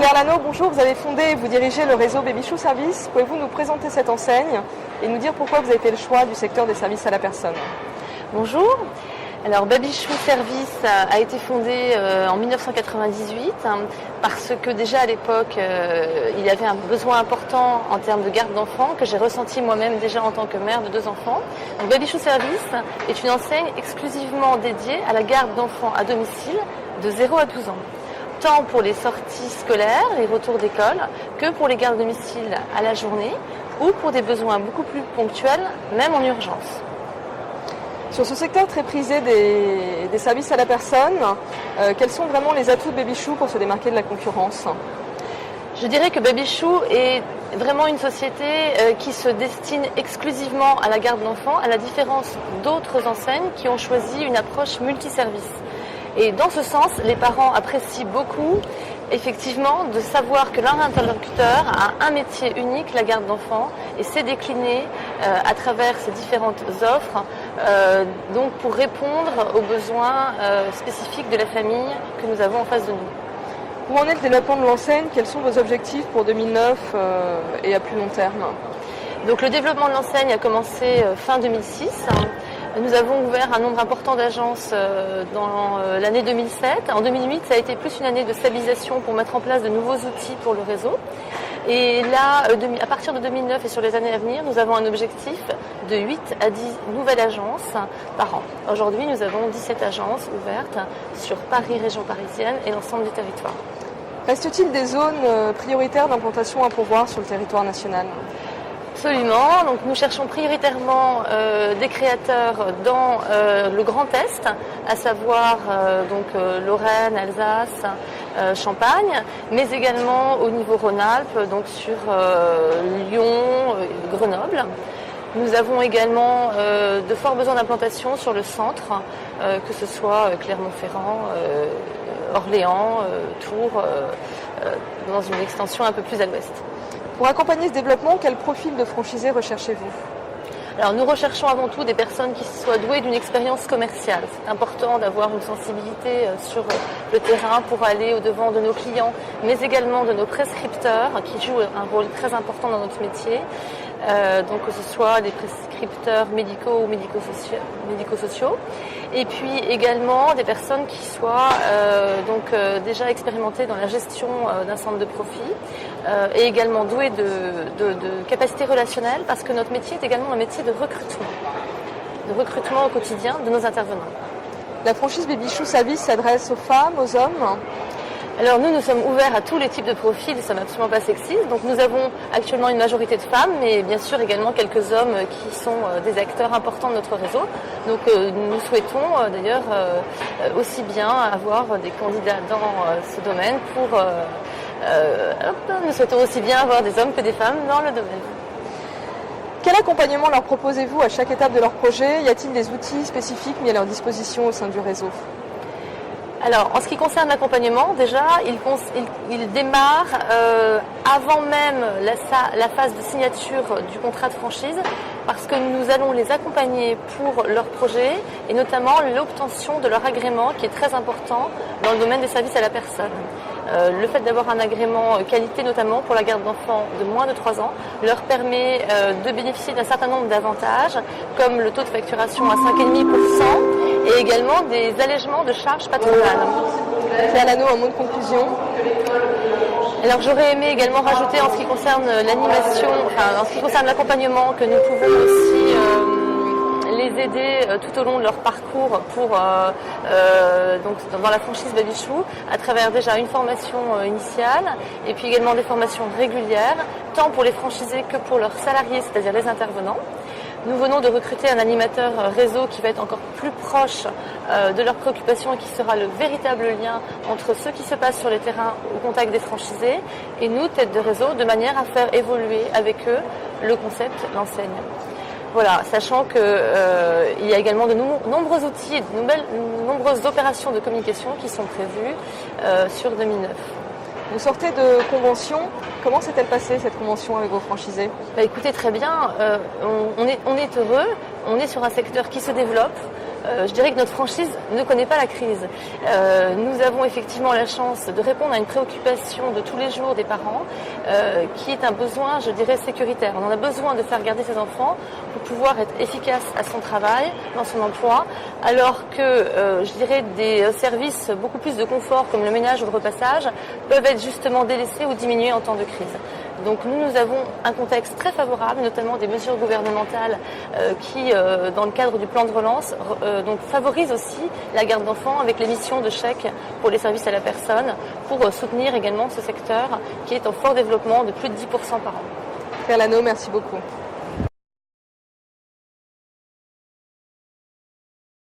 Claire Lano, bonjour, vous avez fondé et vous dirigez le réseau Babychou Service. Pouvez-vous nous présenter cette enseigne et nous dire pourquoi vous avez fait le choix du secteur des services à la personne? Bonjour, alors Babychou Service a été fondé en 1998 parce que déjà à l'époque il y avait un besoin important en termes de garde d'enfants que j'ai ressenti moi-même déjà en tant que mère de 2 enfants. Donc Babychou Service est une enseigne exclusivement dédiée à la garde d'enfants à domicile de 0 à 12 ans. Tant pour les sorties scolaires, les retours d'école, que pour les gardes à domicile à la journée ou pour des besoins beaucoup plus ponctuels, même en urgence. Sur ce secteur très prisé des services à la personne, quels sont vraiment les atouts de Babychou pour se démarquer de la concurrence? Je dirais que Babychou est vraiment une société qui se destine exclusivement à la garde d'enfants, à la différence d'autres enseignes qui ont choisi une approche multiservice. Et dans ce sens, les parents apprécient beaucoup, effectivement, de savoir que leur interlocuteur a un métier unique, la garde d'enfants, et c'est décliné à travers ces différentes offres, donc pour répondre aux besoins spécifiques de la famille que nous avons en face de nous. Où en est le développement de l'enseigne? Quels sont vos objectifs pour 2009 et à plus long terme? Donc le développement de l'enseigne a commencé fin 2006. Nous avons ouvert un nombre important d'agences dans l'année 2007. En 2008, ça a été plus une année de stabilisation pour mettre en place de nouveaux outils pour le réseau. Et là, à partir de 2009 et sur les années à venir, nous avons un objectif de 8 à 10 nouvelles agences par an. Aujourd'hui, nous avons 17 agences ouvertes sur Paris, région parisienne et l'ensemble du territoire. Reste-t-il des zones prioritaires d'implantation à pourvoir sur le territoire national? Absolument. Donc nous cherchons prioritairement des créateurs dans le Grand Est, à savoir Lorraine, Alsace, Champagne, mais également au niveau Rhône-Alpes, donc sur Lyon, Grenoble. Nous avons également de forts besoins d'implantation sur le centre, que ce soit Clermont-Ferrand, Orléans, Tours, dans une extension un peu plus à l'ouest. Pour accompagner ce développement, quel profil de franchisé recherchez-vous? Alors nous recherchons avant tout des personnes qui soient douées d'une expérience commerciale. C'est important d'avoir une sensibilité sur le terrain pour aller au-devant de nos clients, mais également de nos prescripteurs qui jouent un rôle très important dans notre métier. Donc que ce soit des prescripteurs médicaux ou médico-sociaux. Et puis également des personnes qui soient déjà expérimentées dans la gestion d'un centre de profit et également douées de capacités relationnelles parce que notre métier est également un métier de recrutement au quotidien de nos intervenants. La franchise Babychou Service s'adresse aux femmes, aux hommes? Alors nous sommes ouverts à tous les types de profils, nous ne sommes absolument pas sexistes. Donc nous avons actuellement une majorité de femmes, mais bien sûr également quelques hommes qui sont des acteurs importants de notre réseau. Donc nous souhaitons d'ailleurs aussi bien avoir des candidats dans ce domaine nous souhaitons aussi bien avoir des hommes que des femmes dans le domaine. Quel accompagnement leur proposez-vous à chaque étape de leur projet? Y a-t-il des outils spécifiques mis à leur disposition au sein du réseau? Alors, en ce qui concerne l'accompagnement, déjà, il démarre avant même la phase de signature du contrat de franchise parce que nous allons les accompagner pour leur projet et notamment l'obtention de leur agrément qui est très important dans le domaine des services à la personne. Le fait d'avoir un agrément qualité, notamment pour la garde d'enfants de moins de 3 ans, leur permet de bénéficier d'un certain nombre d'avantages, comme le taux de facturation à 5,5% et également des allègements de charges patronales. Claire Lano, un mot de conclusion. Alors j'aurais aimé également rajouter en ce qui concerne l'animation, en ce qui concerne l'accompagnement, que nous pouvons aussi les aider tout au long de leur parcours pour dans la franchise Babychou à travers déjà une formation initiale et puis également des formations régulières tant pour les franchisés que pour leurs salariés, c'est-à-dire les intervenants. Nous venons de recruter un animateur réseau qui va être encore plus proche de leurs préoccupations et qui sera le véritable lien entre ce qui se passe sur les terrains au contact des franchisés et nous, tête de réseau, de manière à faire évoluer avec eux le concept, l'enseigne. Voilà, sachant qu'il y a également de nombreux outils et de nombreuses opérations de communication qui sont prévues sur 2009. Vous sortez de convention. Comment s'est-elle passée cette convention avec vos franchisés? Écoutez, très bien. On est heureux. On est sur un secteur qui se développe. je dirais que notre franchise ne connaît pas la crise. Nous avons effectivement la chance de répondre à une préoccupation de tous les jours des parents, qui est un besoin, je dirais, sécuritaire. On en a besoin de faire garder ses enfants pour pouvoir être efficace à son travail, dans son emploi, alors que, je dirais, des services beaucoup plus de confort, comme le ménage ou le repassage, peuvent être justement délaissés ou diminués en temps de crise. Donc nous avons un contexte très favorable, notamment des mesures gouvernementales qui, dans le cadre du plan de relance, donc favorisent aussi la garde d'enfants avec l'émission de chèques pour les services à la personne, pour soutenir également ce secteur qui est en fort développement de plus de 10% par an. Claire Lano, merci beaucoup.